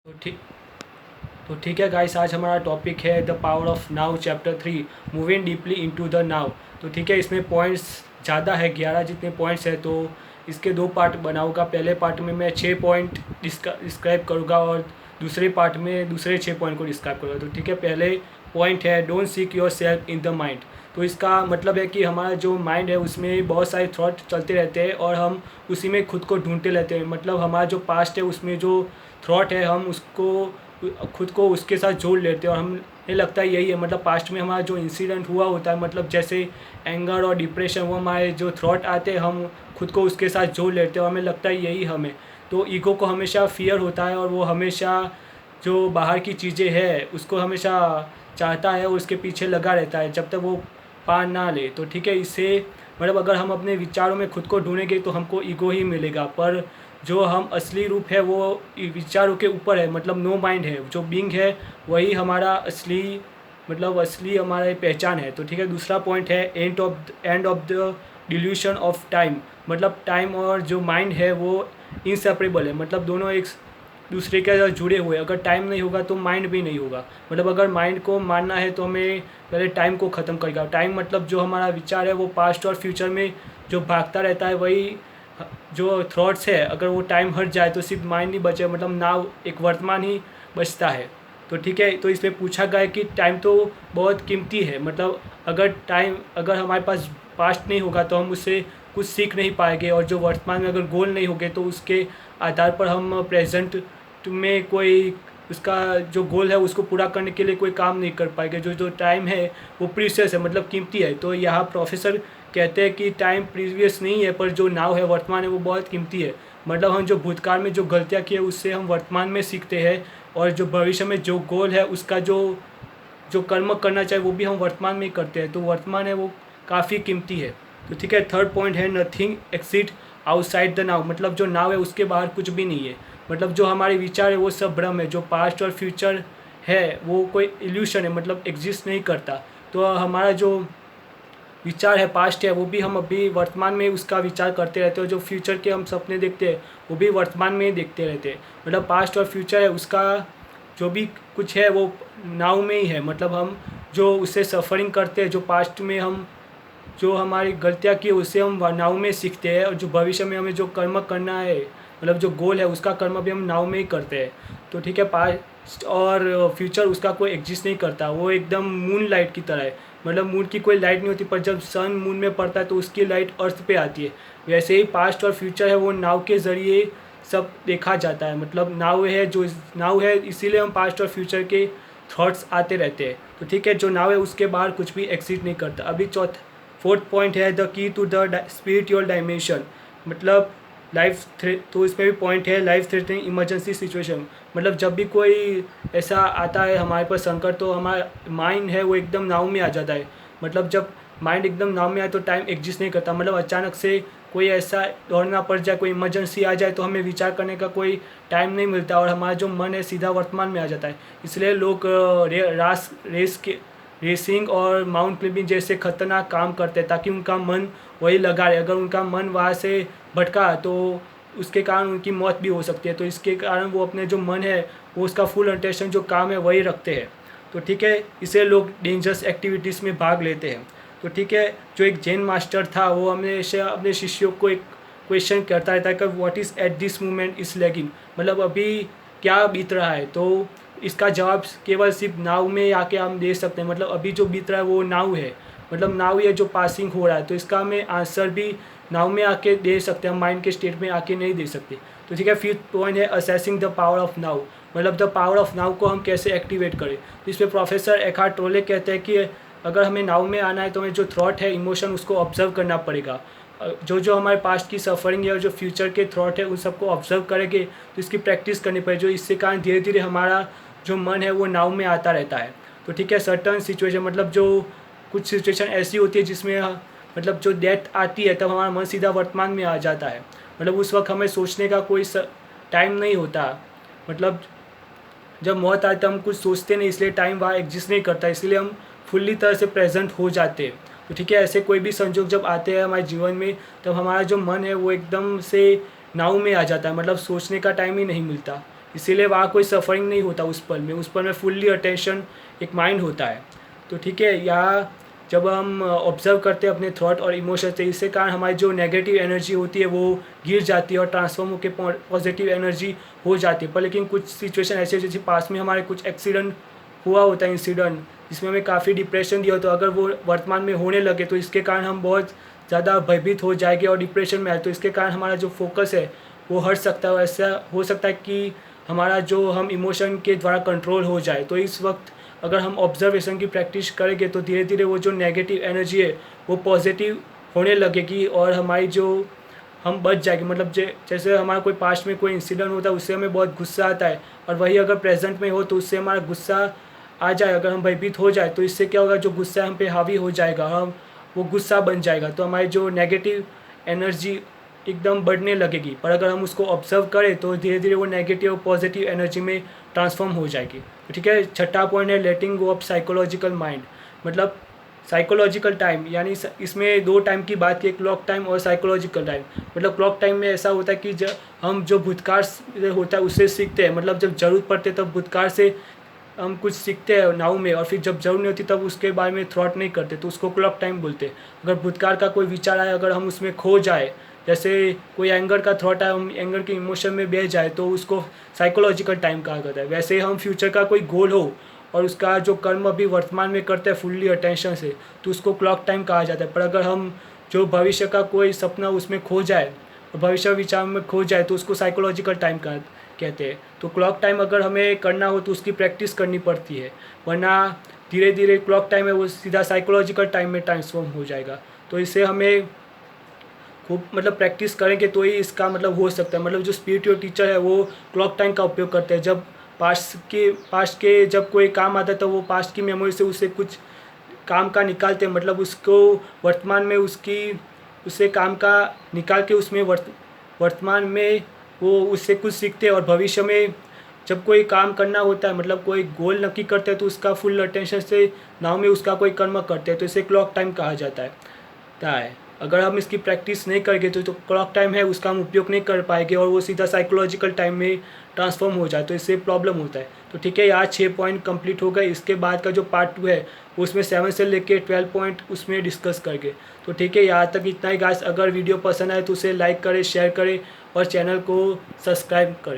तो ठीक है गाइस, आज हमारा टॉपिक है the power of now chapter 3, moving deeply into the now. तो ठीक है, इसमें पॉइंट्स ज़्यादा है, 11 जितने पॉइंट्स है। तो इसके दो पार्ट बनाऊंगा। पहले पार्ट में मैं 6 पॉइंट डिस्क्राइब करूँगा और दूसरे पार्ट में दूसरे 6 पॉइंट को डिस्क्राइब करूँगा। तो ठीक है, पहले पॉइंट है don't seek your self in the mind. तो इसका मतलब है कि हमारा जो माइंड है उसमें बहुत सारे थॉट चलते रहते हैं और हम उसी में खुद को ढूंढते रहते हैं। मतलब हमारा जो पास्ट है उसमें जो थॉट है हम उसको खुद को उसके साथ जोड़ लेते हैं और हमें लगता है यही है। मतलब पास्ट में हमारा जो इंसिडेंट हुआ होता है, मतलब जैसे एंगर और डिप्रेशन, वो हमारे जो थॉट आते हैं हम खुद को उसके साथ जोड़ लेते हैं और हमें लगता है यही हमें। तो ईगो को हमेशा फियर होता है और वो हमेशा जो बाहर की चीज़ें हैं उसको हमेशा चाहता है और उसके पीछे लगा रहता है जब तक वो पा ना ले। तो ठीक है, इससे मतलब अगर हम अपने विचारों में खुद को ढूंढेंगे तो हमको ईगो ही मिलेगा, पर जो हम असली रूप है वो विचारों के ऊपर है। मतलब नो माइंड है, जो बीइंग है वही हमारा असली, मतलब असली हमारा पहचान है। तो ठीक है, दूसरा पॉइंट है end of the delusion of time. मतलब टाइम और जो माइंड है वो इंसेपरेबल है, मतलब दोनों एक दूसरे के साथ जुड़े हुए। अगर टाइम नहीं होगा तो माइंड भी नहीं होगा। मतलब अगर माइंड को मानना है तो हमें पहले टाइम को ख़त्म करेगा। टाइम मतलब जो हमारा विचार है वो पास्ट और फ्यूचर में जो भागता रहता है, वही जो थॉट्स है। अगर वो टाइम हट जाए तो सिर्फ माइंड नहीं बचे, मतलब नाउ एक वर्तमान ही बचता है। तो ठीक है, तो इसमें पूछा गया है कि टाइम तो बहुत कीमती है। मतलब अगर हमारे पास पास्ट नहीं होगा तो हम उससे कुछ सीख नहीं पाएंगे, और जो वर्तमान में अगर गोल नहीं होंगे तो उसके आधार पर हम प्रेजेंट में कोई उसका जो गोल है उसको पूरा करने के लिए कोई काम नहीं कर पाएंगे। जो जो टाइम है वो प्रीशियस है, मतलब कीमती है। तो यहाँ प्रोफेसर कहते हैं कि टाइम प्रीवियस नहीं है, पर जो नाव है, वर्तमान है, वो बहुत कीमती है। मतलब हम जो भूतकाल में जो गलतियाँ की है उससे हम वर्तमान में सीखते हैं, और जो भविष्य में जो गोल है उसका जो जो कर्म करना चाहिए वो भी हम वर्तमान में ही करते हैं। तो वर्तमान है वो काफ़ी कीमती है। तो ठीक है, थर्ड पॉइंट है नथिंग एक्सिट आउटसाइड द नाव। मतलब जो नाव है उसके बाहर कुछ भी नहीं है। मतलब जो हमारे विचार है वो सब भ्रम है। जो पास्ट और फ्यूचर है वो कोई इल्यूशन है, मतलब एग्जिस्ट नहीं करता। तो हमारा जो विचार है, पास्ट है, वो भी हम अभी वर्तमान में उसका विचार करते रहते हैं। जो फ्यूचर के हम सपने देखते हैं वो भी वर्तमान में ही देखते रहते हैं। मतलब पास्ट और फ्यूचर है उसका जो भी कुछ है वो नाव में ही है। मतलब हम जो उससे सफ़रिंग करते हैं, जो पास्ट में हम जो हमारी गलतियाँ की उससे हम नाव में सीखते हैं, और जो भविष्य में हमें जो कर्म करना है, मतलब जो गोल है उसका कर्म भी हम नाव में ही करते हैं। तो ठीक है, पास्ट और फ्यूचर उसका कोई एग्जिस्ट नहीं करता, वो एकदम मून लाइट की तरह है। मतलब मून की कोई लाइट नहीं होती, पर जब सन मून में पड़ता है तो उसकी लाइट अर्थ पे आती है। वैसे ही पास्ट और फ्यूचर है वो नाव के ज़रिए सब देखा जाता है। मतलब नाव है, जो नाव है इसीलिए हम पास्ट और फ्यूचर के थॉट्स आते रहते हैं। तो ठीक है, जो नाव है उसके बाहर कुछ भी एक्सिस्ट नहीं करता। अभी फोर्थ पॉइंट है the key to the spiritual dimension. मतलब लाइफ थ्रेट, तो इसमें भी पॉइंट है लाइफ थ्रेटनिंग इमरजेंसी सिचुएशन। मतलब जब भी कोई ऐसा आता है हमारे पास संकट, तो हमारा माइंड है वो एकदम नाव में आ जाता है। मतलब जब माइंड एकदम नाव में आए तो टाइम एग्जिस्ट नहीं करता। मतलब अचानक से कोई ऐसा दौड़ना पड़ जाए, कोई इमरजेंसी आ जाए तो हमें विचार करने का कोई टाइम नहीं मिलता और हमारा जो मन है सीधा वर्तमान में आ जाता है। इसलिए लोग रेसिंग और माउंट क्लिम्बिंग जैसे खतरनाक काम करते हैं ताकि उनका मन वही लगा रहे। अगर उनका मन वहाँ से भटका तो उसके कारण उनकी मौत भी हो सकती है। तो इसके कारण वो अपने जो मन है वो उसका फुल अटेंशन जो काम है वही रखते हैं। तो ठीक है, इसे लोग डेंजरस एक्टिविटीज़ में भाग लेते हैं। तो ठीक है, जो एक जैन मास्टर था वो हमेशा अपने शिष्यों को एक क्वेश्चन करता रहता है कि what is at this moment is lagging. मतलब अभी क्या बीत रहा है। तो इसका जवाब केवल सिर्फ नाव में आके हम दे सकते हैं। मतलब अभी जो बीत रहा है वो नाव है, मतलब नाव ही है जो पासिंग हो रहा है। तो इसका हमें आंसर भी नाव में आके दे सकते हैं, हम माइंड के स्टेट में आके नहीं दे सकते। तो ठीक है, फिफ्थ पॉइंट है असेसिंग द पावर ऑफ नाव। मतलब द पावर ऑफ नाव को हम कैसे एक्टिवेट करें। तो इस पर प्रोफेसर एखार्ट टोले कहते हैं कि अगर हमें नाव में आना है तो हमें जो थॉट है, इमोशन, उसको ऑब्जर्व करना पड़ेगा। जो जो हमारे पास्ट की सफरिंग है और जो फ्यूचर के थॉट है उन सबको ऑब्जर्व करेंगे तो इसकी प्रैक्टिस करनी पड़ेगी। जो इससे कारण धीरे धीरे हमारा जो मन है वो नाव में आता रहता है। तो ठीक है, सर्टन सिचुएशन, मतलब जो कुछ सिचुएशन ऐसी होती है जिसमें मतलब जो डेथ आती है तब हमारा मन सीधा वर्तमान में आ जाता है। मतलब उस वक्त हमें सोचने का कोई टाइम नहीं होता। मतलब जब मौत आती है हम कुछ सोचते नहीं, इसलिए टाइम वहाँ एग्जिस्ट नहीं करता, इसलिए हम फुल्ली तरह से प्रेजेंट हो जाते हैं। तो ठीक है, ऐसे कोई भी संजोग जब आते हैं हमारे जीवन में तब हमारा जो मन है वो एकदम से नाव में आ जाता है। मतलब सोचने का टाइम ही नहीं मिलता। इसीलिए वहाँ कोई सफरिंग नहीं होता उस पल में फुल्ली अटेंशन एक माइंड होता है। तो ठीक है, यहाँ जब हम ऑब्ज़र्व करते हैं अपने थॉट और इमोशन से, इससे कारण हमारी जो नेगेटिव एनर्जी होती है वो गिर जाती है और ट्रांसफॉर्म होकर पॉजिटिव एनर्जी हो जाती है। पर लेकिन कुछ सिचुएशन ऐसे जैसे पास में हमारे कुछ एक्सीडेंट हुआ होता है, इंसिडेंट जिसमें हमें काफ़ी डिप्रेशन दिया, तो अगर वो वर्तमान में होने लगे तो इसके कारण हम बहुत ज़्यादा भयभीत हो जाएंगे और डिप्रेशन में आए, तो इसके कारण हमारा जो फोकस है वो हट सकता है। ऐसा हो सकता है कि हमारा जो हम इमोशन के द्वारा कंट्रोल हो जाए। तो इस वक्त अगर हम ऑब्जर्वेशन की प्रैक्टिस करेंगे तो धीरे धीरे वो जो नेगेटिव एनर्जी है वो पॉजिटिव होने लगेगी और हमारी जो हम बच जाएंगे। मतलब जैसे हमारा कोई पास्ट में कोई इंसिडेंट होता है उससे हमें बहुत गुस्सा आता है, और वही अगर प्रेजेंट में हो तो उससे हमारा गुस्सा आ जाए, अगर हम भयभीत हो जाए तो इससे क्या होगा, जो गुस्सा हम पे हावी हो जाएगा, हम वो गुस्सा बन जाएगा, तो हमारी जो नेगेटिव एनर्जी एकदम बढ़ने लगेगी। पर अगर हम उसको ऑब्जर्व करें तो धीरे धीरे वो नेगेटिव और पॉजिटिव एनर्जी में ट्रांसफॉर्म हो जाएगी। तो ठीक है, छठा पॉइंट है लेटिंग गो ऑफ साइकोलॉजिकल माइंड। मतलब साइकोलॉजिकल टाइम, यानी इसमें दो टाइम की बात की, क्लॉक टाइम और साइकोलॉजिकल टाइम। मतलब क्लॉक टाइम में ऐसा होता है कि जब हम जो भूतकाल से होता है उससे सीखते हैं, मतलब जब जरूरत पड़ती है तब भूतकाल से हम कुछ सीखते हैं नाव में, और फिर जब जरूरत नहीं होती तब उसके बारे में थॉट नहीं करते, तो उसको क्लॉक टाइम बोलते हैं। अगर भूतकाल का कोई विचार आए, अगर हम उसमें खो जाए, जैसे कोई एंगर का थॉट आए, हम एंगर के इमोशन में बह जाए, तो उसको साइकोलॉजिकल टाइम कहा जाता है। वैसे हम फ्यूचर का कोई गोल हो और उसका जो कर्म अभी वर्तमान में करते हैं फुल्ली अटेंशन से, तो उसको क्लॉक टाइम कहा जाता है। पर अगर हम जो भविष्य का कोई सपना उसमें खो जाए और भविष्य विचार में खो जाए तो उसको साइकोलॉजिकल टाइम कहते हैं। तो क्लॉक टाइम अगर हमें करना हो तो उसकी प्रैक्टिस करनी पड़ती है, वरना धीरे धीरे क्लॉक टाइम है वो सीधा साइकोलॉजिकल टाइम में ट्रांसफॉर्म हो जाएगा। तो इससे हमें खूब मतलब प्रैक्टिस करेंगे तो ही इसका मतलब हो सकता है। मतलब जो स्पिरिचुअल टीचर है वो क्लॉक टाइम का उपयोग करते हैं। जब पास्ट के जब कोई काम आता है तो वो पास्ट की मेमोरी से उसे कुछ काम का निकालते हैं, मतलब उसको वर्तमान में उससे काम का निकाल के उसमें वर्तमान में वो उससे कुछ सीखते हैं, और भविष्य में जब कोई काम करना होता है, मतलब कोई गोल नक्की करते हैं, तो उसका फुल अटेंशन से नाव में उसका कोई कर्म करते हैं, तो इसे क्लॉक टाइम कहा जाता है। अगर हम इसकी प्रैक्टिस नहीं करेंगे तो क्लॉक टाइम है उसका हम उपयोग नहीं कर पाएंगे और वो सीधा साइकोलॉजिकल टाइम में ट्रांसफॉर्म हो जाए, तो इससे प्रॉब्लम होता है। तो ठीक है, यहाँ 6 पॉइंट कंप्लीट हो गए। इसके बाद का जो पार्ट 2 है उसमें 7 से लेके 12 पॉइंट उसमें डिस्कस करके। तो ठीक है, यहाँ तक इतना ही गाइस। अगर वीडियो पसंद आए तो उसे लाइक करें, शेयर करें और चैनल को सब्सक्राइब करें।